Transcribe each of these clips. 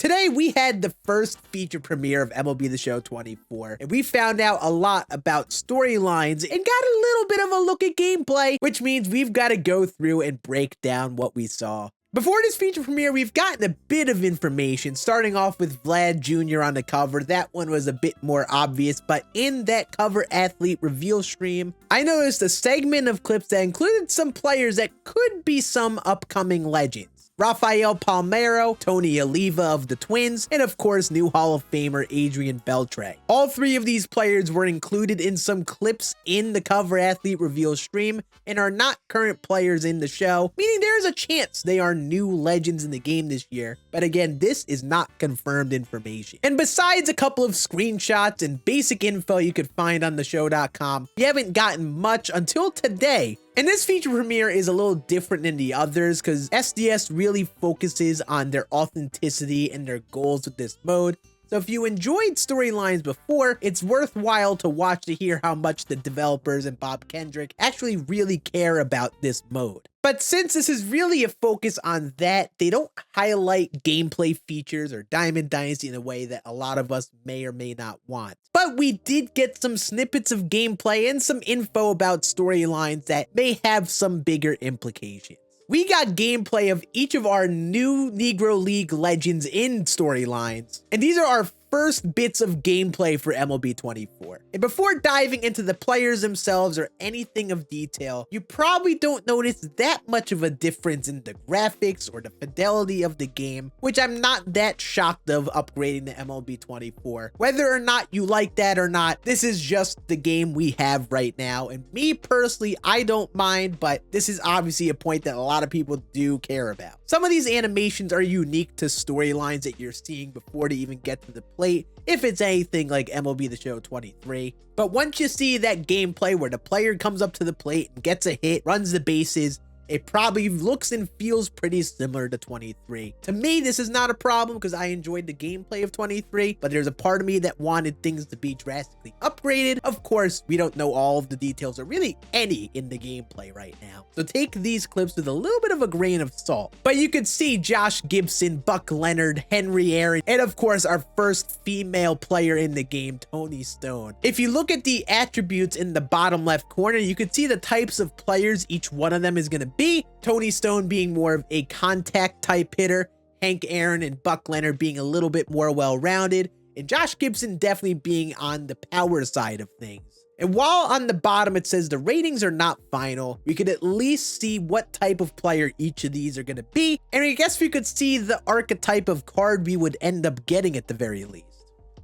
Today, we had the first feature premiere of MLB The Show 24, and we found out a lot about storylines and got a little bit of a look at gameplay, which means we've got to go through and break down what we saw. Before this feature premiere, we've gotten a bit of information, starting off with Vlad Jr. on the cover. That one was a bit more obvious, but in that cover athlete reveal stream, I noticed a segment of clips that included some players that could be some upcoming legends. Rafael Palmeiro, Tony Oliva of the Twins, and of course, new Hall of Famer Adrian Beltre. All three of these players were included in some clips in the cover athlete reveal stream and are not current players in the show, meaning there is a chance they are new legends in the game this year. But again, this is not confirmed information. And besides a couple of screenshots and basic info you could find on theshow.com, we haven't gotten much until today. And this feature premiere is a little different than the others because SDS really focuses on their authenticity and their goals with this mode. So if you enjoyed storylines before, it's worthwhile to watch to hear how much the developers and Bob Kendrick actually really care about this mode. But since this is really a focus on that, they don't highlight gameplay features or Diamond Dynasty in a way that a lot of us may or may not want. But we did get some snippets of gameplay and some info about storylines that may have some bigger implications. We got gameplay of each of our new Negro League legends in storylines, and these are our first bits of gameplay for MLB 24. And before diving into the players themselves or anything of detail, you probably don't notice that much of a difference in the graphics or the fidelity of the game, which I'm not that shocked of upgrading to MLB 24. Whether or not you like that or not, this is just the game we have right now. And me personally, I don't mind, but this is obviously a point that a lot of people do care about. Some of these animations are unique to storylines that you're seeing before they even get to the plate, if it's anything like MLB The Show 23. But once you see that gameplay where the player comes up to the plate and gets a hit, runs the bases, it probably looks and feels pretty similar to 23. To me, this is not a problem because I enjoyed the gameplay of 23, but there's a part of me that wanted things to be drastically upgraded. Of course, we don't know all of the details or really any in the gameplay right now. So take these clips with a little bit of a grain of salt. But you could see Josh Gibson, Buck Leonard, Henry Aaron, and of course, our first female player in the game, Toni Stone. If you look at the attributes in the bottom left corner, you could see the types of players each one of them is going to be. Toni Stone being more of a contact type hitter, Hank Aaron and Buck Leonard being a little bit more well-rounded, and Josh Gibson definitely being on the power side of things. And while on the bottom it says the ratings are not final, we could at least see what type of player each of these are going to be, and I guess we could see the archetype of card we would end up getting at the very least.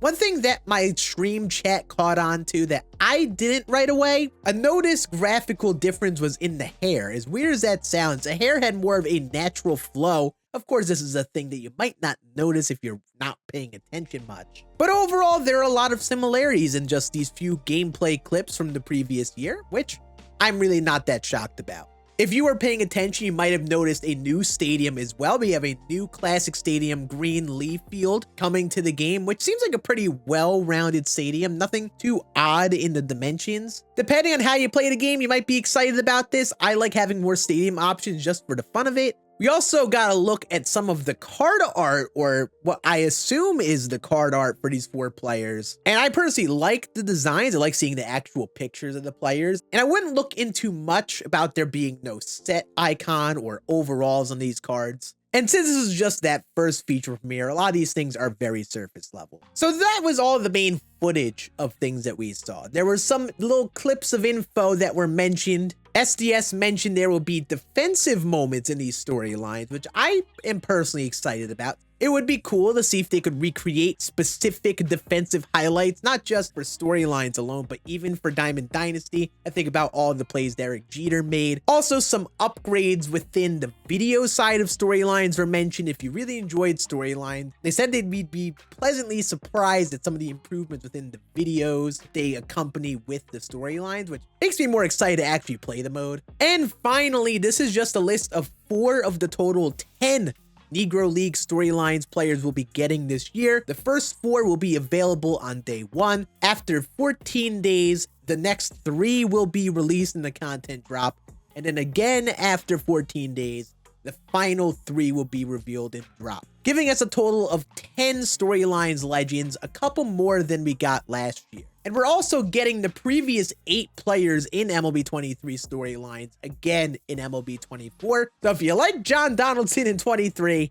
One thing that my stream chat caught on to that I didn't right away, a noticed graphical difference was in the hair. As weird as that sounds, the hair had more of a natural flow. Of course, this is a thing that you might not notice if you're not paying attention much. But overall, there are a lot of similarities in just these few gameplay clips from the previous year, which I'm really not that shocked about. If you were paying attention, you might have noticed a new stadium as well. We have a new classic stadium, Green Leaf Field, coming to the game, which seems like a pretty well-rounded stadium. Nothing too odd in the dimensions. Depending on how you play the game, you might be excited about this. I like having more stadium options just for the fun of it. We also got a look at some of the card art, or what I assume is the card art for these four players. And I personally like the designs. I like seeing the actual pictures of the players. And I wouldn't look into much about there being no set icon or overalls on these cards. And since this is just that first feature premiere, a lot of these things are very surface level. So that was all the main footage of things that we saw. There were some little clips of info that were mentioned. SDS mentioned there will be defensive moments in these storylines, which I am personally excited about. It would be cool to see if they could recreate specific defensive highlights, not just for storylines alone, but even for Diamond Dynasty. I think about all the plays Derek Jeter made. Also, some upgrades within the video side of storylines were mentioned. If you really enjoyed storylines, they said they'd be pleasantly surprised at some of the improvements within the videos they accompany with the storylines, which makes me more excited to actually play the mode. And finally, this is just a list of 4 of the total 10 Negro League storylines players will be getting this year. The first 4 will be available on day 1. After 14 days, the next 3 will be released in the content drop. And then again, after 14 days, the final 3 will be revealed and dropped, giving us a total of 10 storylines legends, a couple more than we got last year. And we're also getting the previous 8 players in MLB 23 storylines again in MLB 24. So if you like John Donaldson in 23,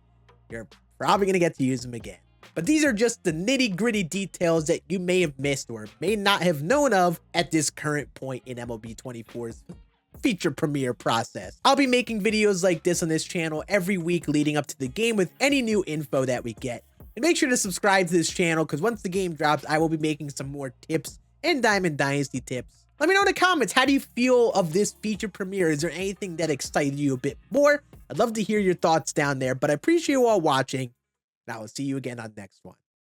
you're probably going to get to use him again. But these are just the nitty-gritty details that you may have missed or may not have known of at this current point in MLB 24's feature premiere process. I'll be making videos like this on this channel every week leading up to the game with any new info that we get. And make sure to subscribe to this channel because once the game drops, I will be making some more tips and Diamond Dynasty tips. Let me know in the comments, how do you feel of this feature premiere? Is there anything that excited you a bit more? I'd love to hear your thoughts down there, but I appreciate you all watching. And I will see you again on the next one.